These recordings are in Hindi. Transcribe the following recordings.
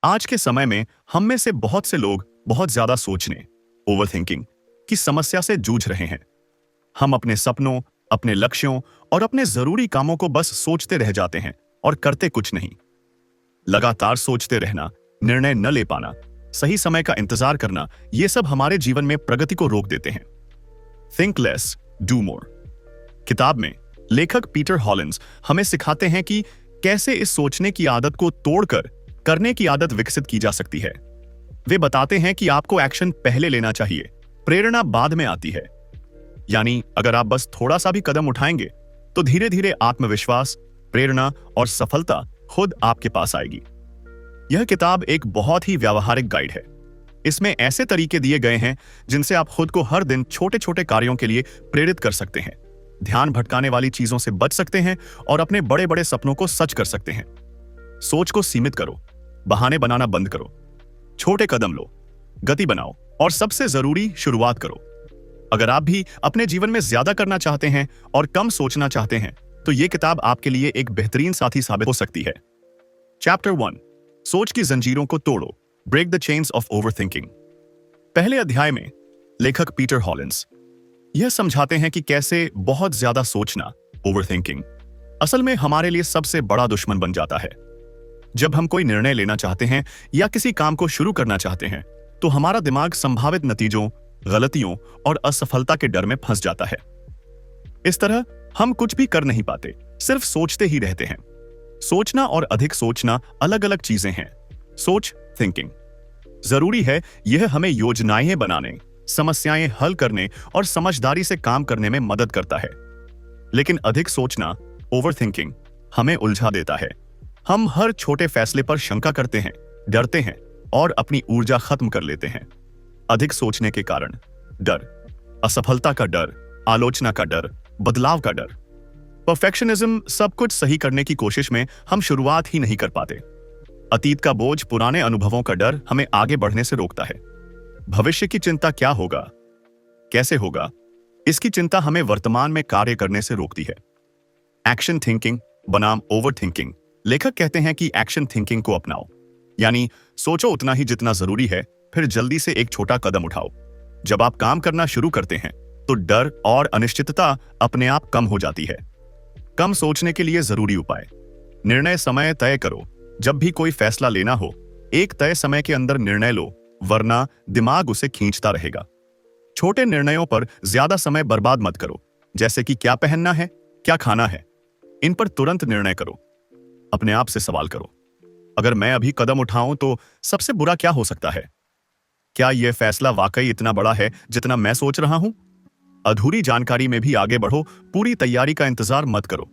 आज के समय में हम में से बहुत से लोग बहुत ज्यादा सोचने, ओवरथिंकिंग की समस्या से जूझ रहे हैं। हम अपने सपनों, अपने लक्ष्यों और अपने जरूरी कामों को बस सोचते रह जाते हैं और करते कुछ नहीं। लगातार सोचते रहना, निर्णय न ले पाना, सही समय का इंतजार करना, ये सब हमारे जीवन में प्रगति को रोक देते हैं। थिंक लेस, डू मोर किताब में लेखक पीटर हॉलिंस हमें सिखाते हैं कि कैसे इस सोचने की आदत को तोड़कर करने की आदत विकसित की जा सकती है। वे बताते हैं कि आपको एक्शन पहले लेना चाहिए, प्रेरणा बाद में आती है। यानी अगर आप बस थोड़ा सा भी कदम उठाएंगे तो धीरे धीरे आत्मविश्वास, प्रेरणा और सफलता खुद आपके पास आएगी। यह किताब एक बहुत ही व्यावहारिक गाइड है। इसमें ऐसे तरीके दिए गए हैं जिनसे आप खुद को हर दिन छोटे छोटे कार्यों के लिए प्रेरित कर सकते हैं, ध्यान भटकाने वाली चीजों से बच सकते हैं और अपने बड़े बड़े सपनों को सच कर सकते हैं। सोच को सीमित करो, बहाने बनाना बंद करो, छोटे कदम लो, गति बनाओ और सबसे जरूरी शुरुआत करो। अगर आप भी अपने जीवन में ज्यादा करना चाहते हैं और कम सोचना चाहते हैं तो यह किताब आपके लिए एक बेहतरीन साथी साबित हो सकती है। चैप्टर 1, सोच की जंजीरों को तोड़ो, break the chains of overthinking. पहले अध्याय में लेखक पीटर हॉलिंस यह समझाते हैं कि कैसे बहुत ज्यादा सोचना, ओवरथिंकिंग, असल में हमारे लिए सबसे बड़ा दुश्मन बन जाता है। जब हम कोई निर्णय लेना चाहते हैं या किसी काम को शुरू करना चाहते हैं तो हमारा दिमाग संभावित नतीजों, गलतियों और असफलता के डर में फंस जाता है। इस तरह हम कुछ भी कर नहीं पाते, सिर्फ सोचते ही रहते हैं। सोचना और अधिक सोचना अलग अलग चीजें हैं। सोच, थिंकिंग, जरूरी है यह हमें योजनाएं बनाने, समस्याएं हल करने और समझदारी से काम करने में मदद करता है। लेकिन अधिक सोचना, ओवरथिंकिंग, हमें उलझा देता है। हम हर छोटे फैसले पर शंका करते हैं, डरते हैं और अपनी ऊर्जा खत्म कर लेते हैं। अधिक सोचने के कारण डर, असफलता का डर, आलोचना का डर, बदलाव का डर, परफेक्शनिज्म, सब कुछ सही करने की कोशिश में हम शुरुआत ही नहीं कर पाते। अतीत का बोझ, पुराने अनुभवों का डर हमें आगे बढ़ने से रोकता है। भविष्य की चिंता, क्या होगा, कैसे होगा, इसकी चिंता हमें वर्तमान में कार्य करने से रोकती है। एक्शन थिंकिंग बनाम ओवर थिंकिंग। लेखक कहते हैं कि एक्शन थिंकिंग को अपनाओ, यानी सोचो उतना ही जितना जरूरी है, फिर जल्दी से एक छोटा कदम उठाओ। जब आप काम करना शुरू करते हैं तो डर और अनिश्चितता अपने आप कम हो जाती है। कम सोचने के लिए जरूरी उपाय: निर्णय समय तय करो। जब भी कोई फैसला लेना हो, एक तय समय के अंदर निर्णय लो, वरना दिमाग उसे खींचता रहेगा। छोटे निर्णयों पर ज्यादा समय बर्बाद मत करो, जैसे कि क्या पहनना है, क्या खाना है। इन पर तुरंत निर्णय करो। अपने आप से सवाल करो, अगर मैं अभी कदम उठाऊं तो सबसे बुरा क्या हो सकता है? क्या यह फैसला वाकई इतना बड़ा है जितना मैं सोच रहा हूं? अधूरी जानकारी में भी आगे बढ़ो, पूरी तैयारी का इंतजार मत करो।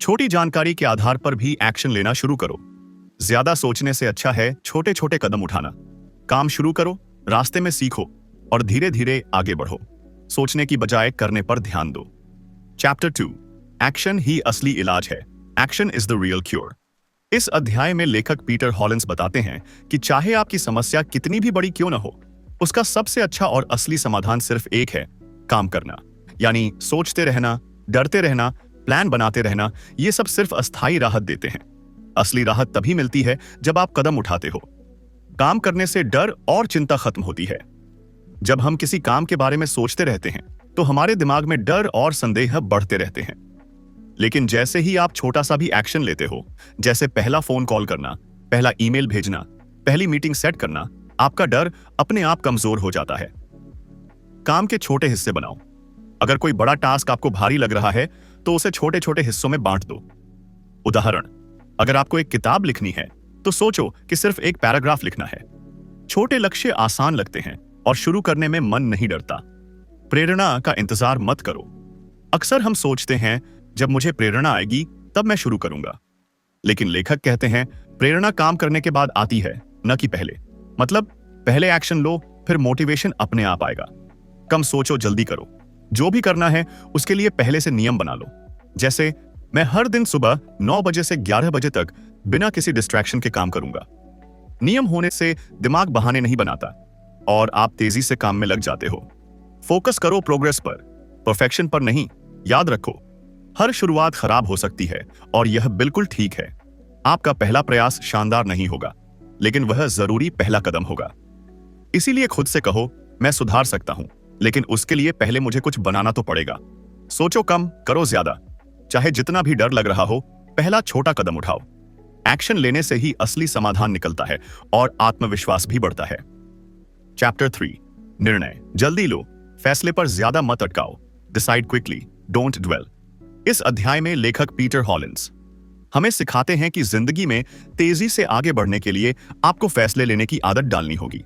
छोटी जानकारी के आधार पर भी एक्शन लेना शुरू करो। ज्यादा सोचने से अच्छा है छोटे छोटे कदम उठाना। काम शुरू करो, रास्ते में सीखो और धीरे धीरे आगे बढ़ो। सोचने की बजाय करने पर ध्यान दो। चैप्टर 2, एक्शन ही असली इलाज है। Action is the real cure. इस अध्याय में लेखक पीटर हॉलिंस बताते हैं कि चाहे आपकी समस्या कितनी भी बड़ी क्यों न हो, उसका सबसे अच्छा और असली समाधान सिर्फ एक है: काम करना। यानी सोचते रहना, डरते रहना, प्लान बनाते रहना, ये सब सिर्फ अस्थायी राहत देते हैं। असली राहत तभी मिलती है जब आप कदम उठाते हो। काम करने से डर और चिंता खत्म होती है। जब हम किसी काम के बारे में सोचते रहते हैं तो हमारे दिमाग में डर और संदेह बढ़ते रहते हैं। लेकिन जैसे ही आप छोटा सा भी एक्शन लेते हो, जैसे पहला फोन कॉल करना, पहला ईमेल भेजना, पहली मीटिंग सेट करना, आपका डर अपने आप कमजोर हो जाता है। काम के छोटे हिस्से बनाओ। अगर कोई बड़ा टास्क आपको भारी लग रहा है तो उसे छोटे छोटे हिस्सों में बांट दो। उदाहरण, अगर आपको एक किताब लिखनी है तो सोचो कि सिर्फ एक पैराग्राफ लिखना है। छोटे लक्ष्य आसान लगते हैं और शुरू करने में मन नहीं डरता। प्रेरणा का इंतजार मत करो। अक्सर हम सोचते हैं जब मुझे प्रेरणा आएगी तब मैं शुरू करूंगा। लेकिन लेखक कहते हैं प्रेरणा काम करने के बाद आती है, न कि पहले। मतलब पहले एक्शन लो, फिर मोटिवेशन अपने आप आएगा। कम सोचो, जल्दी करो। जो भी करना है उसके लिए पहले से नियम बना लो। जैसे मैं हर दिन सुबह 9 बजे से 11 बजे तक बिना किसी डिस्ट्रैक्शन के काम करूंगा। नियम होने से दिमाग बहाने नहीं बनाता और आप तेजी से काम में लग जाते हो। फोकस करो प्रोग्रेस पर, परफेक्शन पर नहीं। याद रखो, हर शुरुआत खराब हो सकती है और यह बिल्कुल ठीक है। आपका पहला प्रयास शानदार नहीं होगा, लेकिन वह जरूरी पहला कदम होगा। इसीलिए खुद से कहो, मैं सुधार सकता हूं, लेकिन उसके लिए पहले मुझे कुछ बनाना तो पड़ेगा। सोचो कम, करो ज्यादा। चाहे जितना भी डर लग रहा हो, पहला छोटा कदम उठाओ। एक्शन लेने से ही असली समाधान निकलता है और आत्मविश्वास भी बढ़ता है। चैप्टर 3, निर्णय। जल्दी लो, फैसले पर ज्यादा मत अटकाओ। Decide quickly, don't dwell. इस अध्याय में लेखक पीटर हॉलिंस हमें सिखाते हैं कि जिंदगी में तेजी से आगे बढ़ने के लिए आपको फैसले लेने की आदत डालनी होगी।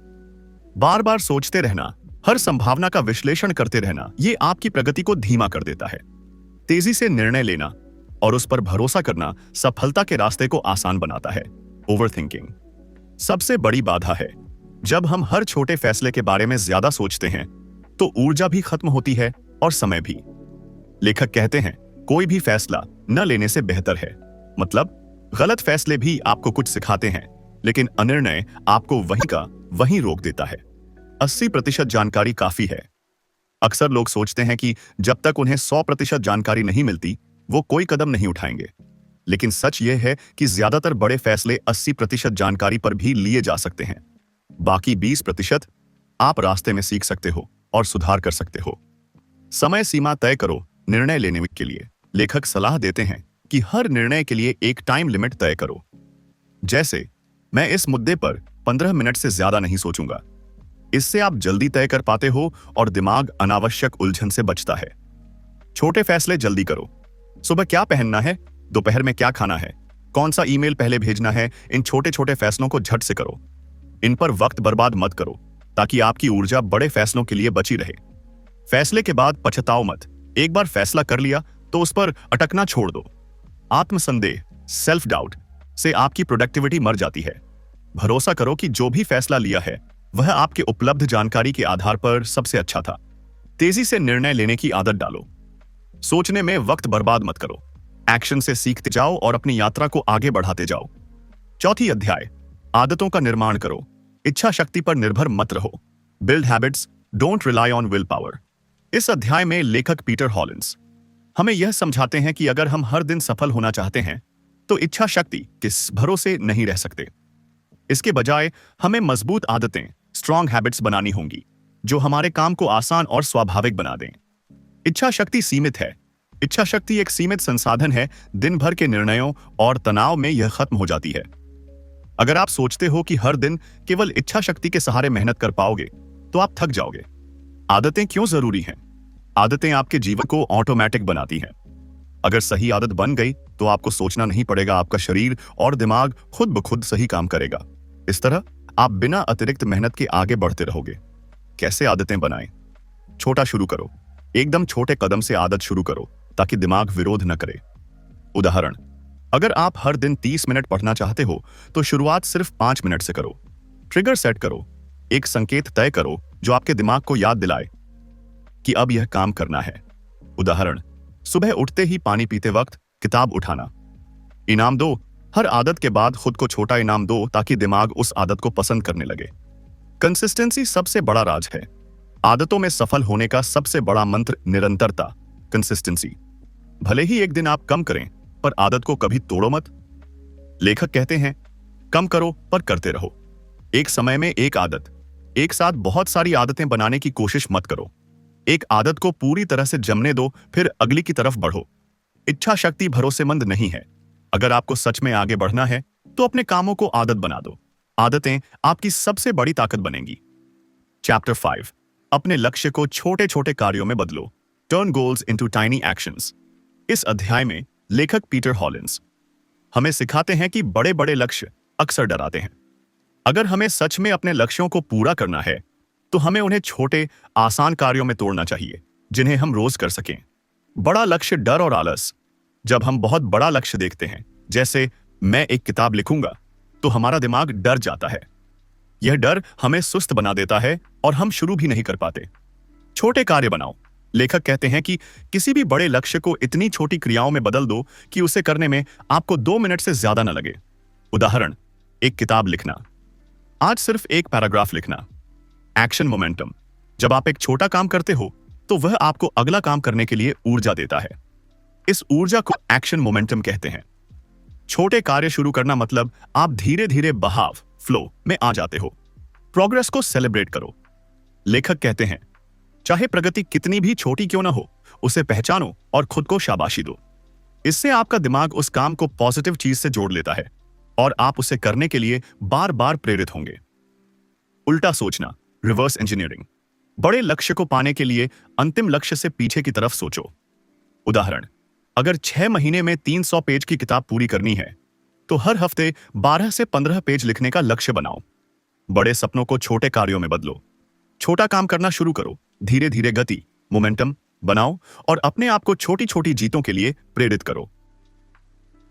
बार बार सोचते रहना, हर संभावना का विश्लेषण करते रहना, यह आपकी प्रगति को धीमा कर देता है। तेजी से निर्णय लेना और उस पर भरोसा करना सफलता के रास्ते को आसान बनाता है। ओवरथिंकिंग सबसे बड़ी बाधा है। जब हम हर छोटे फैसले के बारे में ज्यादा सोचते हैं तो ऊर्जा भी खत्म होती है और समय भी। लेखक कहते हैं, कोई भी फैसला न लेने से बेहतर है। मतलब गलत फैसले भी आपको कुछ सिखाते हैं, लेकिन अनिर्णय आपको वहीं का वहीं रोक देता है। 80% जानकारी काफी है। अक्सर लोग सोचते हैं कि जब तक उन्हें 100% जानकारी नहीं मिलती, वो कोई कदम नहीं उठाएंगे। लेकिन सच यह है कि ज्यादातर बड़े फैसले 80% जानकारी पर भी लिए जा सकते हैं। बाकी 20% आप रास्ते में सीख सकते हो और सुधार कर सकते हो। समय सीमा तय करो निर्णय लेने के लिए। लेखक सलाह देते हैं कि हर निर्णय के लिए एक टाइम लिमिट तय करो। जैसे, मैं इस मुद्दे पर 15 मिनट से ज्यादा नहीं सोचूंगा। इससे आप जल्दी तय कर पाते हो और दिमाग अनावश्यक उलझन से बचता है। छोटे फैसले जल्दी करो। सुबह क्या पहनना है, दोपहर में क्या खाना है, कौन सा ईमेल पहले भेजना है, इन छोटे छोटे फैसलों को झट से करो। इन पर वक्त बर्बाद मत करो, ताकि आपकी ऊर्जा बड़े फैसलों के लिए बची रहे। फैसले के बाद पछताओ मत। एक बार फैसला कर लिया तो उस पर अटकना छोड़ दो। आत्मसंदेह, सेल्फ डाउट से आपकी प्रोडक्टिविटी मर जाती है। भरोसा करो कि जो भी फैसला लिया है वह आपके उपलब्ध जानकारी के आधार पर सबसे अच्छा था। तेजी से निर्णय लेने की आदत डालो। सोचने में वक्त बर्बाद मत करो। एक्शन से सीखते जाओ और अपनी यात्रा को आगे बढ़ाते जाओ। चौथी अध्याय, आदतों का निर्माण करो। इच्छा शक्ति पर निर्भर मत रहो। Build habits, don't rely on will power. इस अध्याय में लेखक पीटर हॉलिंस हमें यह समझाते हैं कि अगर हम हर दिन सफल होना चाहते हैं तो इच्छा शक्ति के भरोसे नहीं रह सकते। इसके बजाय हमें मजबूत आदतें, स्ट्रॉन्ग हैबिट्स बनानी होंगी जो हमारे काम को आसान और स्वाभाविक बना दें। इच्छा शक्ति सीमित है। इच्छा शक्ति एक सीमित संसाधन है। दिन भर के निर्णयों और तनाव में यह खत्म हो जाती है। अगर आप सोचते हो कि हर दिन केवल इच्छा शक्ति के सहारे मेहनत कर पाओगे तो आप थक जाओगे। आदतें क्यों जरूरी हैं? आदतें आपके जीवन को ऑटोमेटिक बनाती हैं। अगर सही आदत बन गई तो आपको सोचना नहीं पड़ेगा, आपका शरीर और दिमाग खुद ब खुद सही काम करेगा। इस तरह आप बिना अतिरिक्त मेहनत के आगे बढ़ते रहोगे। कैसे आदतें बनाएं? छोटा शुरू करो। एकदम छोटे कदम से आदत शुरू करो ताकि दिमाग विरोध न करे। उदाहरण, अगर आप हर दिन 30 मिनट पढ़ना चाहते हो तो शुरुआत सिर्फ 5 मिनट से करो। ट्रिगर सेट करो। एक संकेत तय करो जो आपके दिमाग को याद दिलाए कि अब यह काम करना है। उदाहरण, सुबह उठते ही पानी पीते वक्त किताब उठाना। इनाम दो। हर आदत के बाद खुद को छोटा इनाम दो ताकि दिमाग उस आदत को पसंद करने लगे। कंसिस्टेंसी सबसे बड़ा राज है। आदतों में सफल होने का सबसे बड़ा मंत्र निरंतरता, कंसिस्टेंसी। भले ही एक दिन आप कम करें, पर आदत को कभी तोड़ो मत। लेखक कहते हैं, कम करो पर करते रहो। एक समय में एक आदत। एक साथ बहुत सारी आदतें बनाने की कोशिश मत करो। एक आदत को पूरी तरह से जमने दो, फिर अगली की तरफ बढ़ो। इच्छा शक्ति भरोसेमंद नहीं है। अगर आपको सच में आगे बढ़ना है तो अपने कामों को आदत बना दो। आदतें आपकी सबसे बड़ी ताकत बनेंगी। चैप्टर 5, अपने लक्ष्य को छोटे छोटे कार्यों में बदलो। Turn goals into tiny actions. इस अध्याय में लेखक पीटर हॉलिंस हमें सिखाते हैं कि बड़े बड़े लक्ष्य अक्सर डराते हैं। अगर हमें सच में अपने लक्ष्यों को पूरा करना है तो हमें उन्हें छोटे, आसान कार्यों में तोड़ना चाहिए जिन्हें हम रोज कर सकें। बड़ा लक्ष्य, डर और आलस। जब हम बहुत बड़ा लक्ष्य देखते हैं, जैसे मैं एक किताब लिखूंगा, तो हमारा दिमाग डर जाता है। यह डर हमें सुस्त बना देता है और हम शुरू भी नहीं कर पाते। छोटे कार्य बनाओ। लेखक कहते हैं कि किसी भी बड़े लक्ष्य को इतनी छोटी क्रियाओं में बदल दो कि उसे करने में आपको 2 मिनट से ज्यादा न लगे। उदाहरण, एक किताब लिखना। आज सिर्फ एक पैराग्राफ लिखना। Action momentum. जब आप एक छोटा काम करते हो तो वह आपको अगला काम करने के लिए ऊर्जा देता है। इस ऊर्जा को एक्शन मोमेंटम कहते हैं। छोटे कार्य शुरू करना मतलब आप धीरे धीरे बहाव, फ्लो में आ जाते हो। प्रोग्रेस को सेलिब्रेट करो। लेखक कहते हैं, चाहे प्रगति कितनी भी छोटी क्यों ना हो, उसे पहचानो और खुद को शाबाशी दो। इससे आपका दिमाग उस काम को पॉजिटिव चीज से जोड़ लेता है और आप उसे करने के लिए बार बार प्रेरित होंगे। उल्टा सोचना, रिवर्स इंजीनियरिंग। बड़े लक्ष्य को पाने के लिए अंतिम लक्ष्य से पीछे की तरफ सोचो। उदाहरण, अगर 6 महीने में 300 पेज की किताब पूरी करनी है, तो हर हफ्ते 12 से 15 पेज लिखने का लक्ष्य बनाओ। बड़े सपनों को छोटे कार्यों में बदलो। छोटा काम करना शुरू करो, धीरे धीरे गति, मोमेंटम बनाओ और अपने आप को छोटी छोटी जीतों के लिए प्रेरित करो।